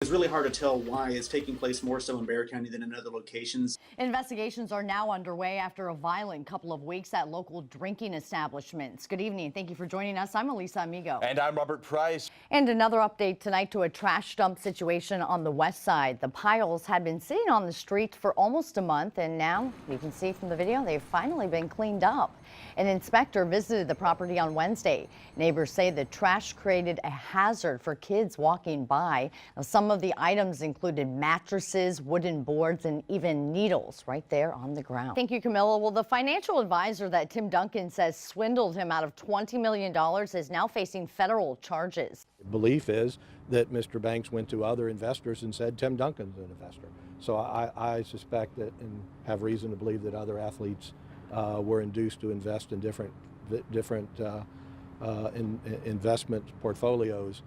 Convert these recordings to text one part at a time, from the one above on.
it's really hard to tell why it's taking place more so in Bexar County than in other locations. Investigations are now underway after a violent couple of weeks at local drinking establishments. Good evening. Thank you for joining us. I'm Elisa, Amigo. And I'm Robert Price. And another update tonight to a trash dump situation on the west side. The piles had been sitting on the street for almost a month, and now you can see from the video they've finally been cleaned up. An inspector visited the property on Wednesday. Neighbors say the trash created a hazard for kids walking by. Now, some of the items included mattresses, wooden boards, and even needles right there on the ground. Thank you, Camilla. Well, the financial advisor that Tim Duncan says swindled him out of $20 million is now facing federal charges. The belief is that Mr. Banks went to other investors and said Tim Duncan's an investor. So I suspect that and have reason to believe that other athletes were induced to invest in different investment portfolios.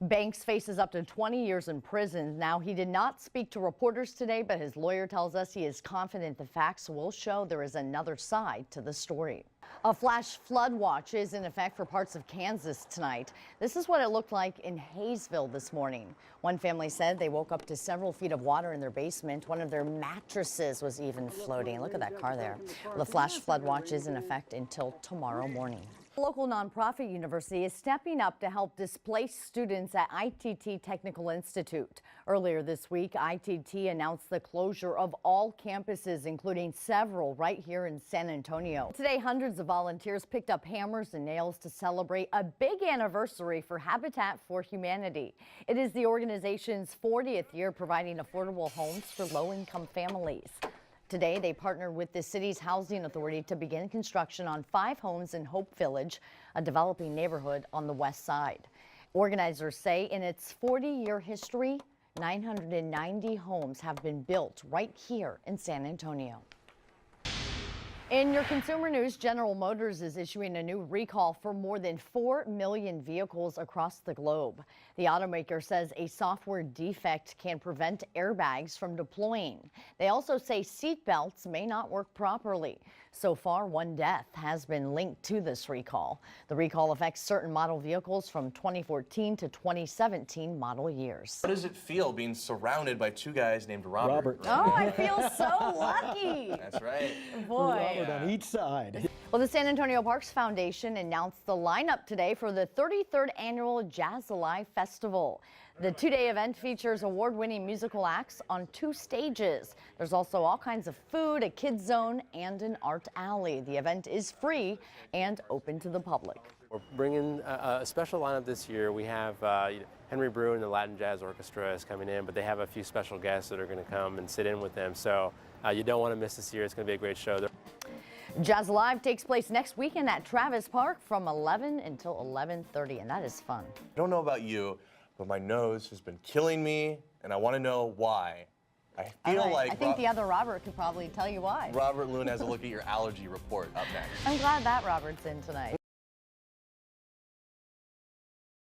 Banks faces up to 20 years in prison. Now, he did not speak to reporters today, but his lawyer tells us he is confident the facts will show there is another side to the story. A flash flood watch is in effect for parts of Kansas tonight. This is what it looked like in Hayesville this morning. One family said they woke up to several feet of water in their basement. One of their mattresses was even floating. Look at that car there. Well, the flash flood watch is in effect until tomorrow morning. A local nonprofit university is stepping up to help displaced students at ITT Technical Institute. Earlier this week, ITT announced the closure of all campuses, including several right here in San Antonio. Today, hundreds of volunteers picked up hammers and nails to celebrate a big anniversary for Habitat for Humanity. It is the organization's 40th year providing affordable homes for low-income families. Today, they partnered with the city's housing authority to begin construction on 5 homes in Hope Village, a developing neighborhood on the west side. Organizers say in its 40-year history, 990 homes have been built right here in San Antonio. In your consumer news, General Motors is issuing a new recall for more than 4 million vehicles across the globe. The automaker says a software defect can prevent airbags from deploying. They also say seat belts may not work properly. So far, 1 death has been linked to this recall. The recall affects certain model vehicles from 2014 to 2017 model years. How does it feel being surrounded by 2 guys named Robert? Oh, I feel so lucky. That's right. Boy. On each side. Well, the San Antonio Parks Foundation announced the lineup today for the 33rd annual Jazz Alive Festival. The 2-day event features award-winning musical acts on 2 stages. There's also all kinds of food, a kids zone, and an art alley. The event is free and open to the public. We're bringing a special lineup this year. We have Henry Brew and the Latin Jazz Orchestra is coming in, but they have a few special guests that are going to come and sit in with them. So you don't want to miss this year. It's going to be a great show. Jazz Alive takes place next weekend at Travis Park from 11 until 11:30, and that is fun. I don't know about you, but my nose has been killing me, and I want to know why. I feel like I think the other Robert could probably tell you why. Robert Loon has a look at your allergy report up next. I'm glad that Robert's in tonight.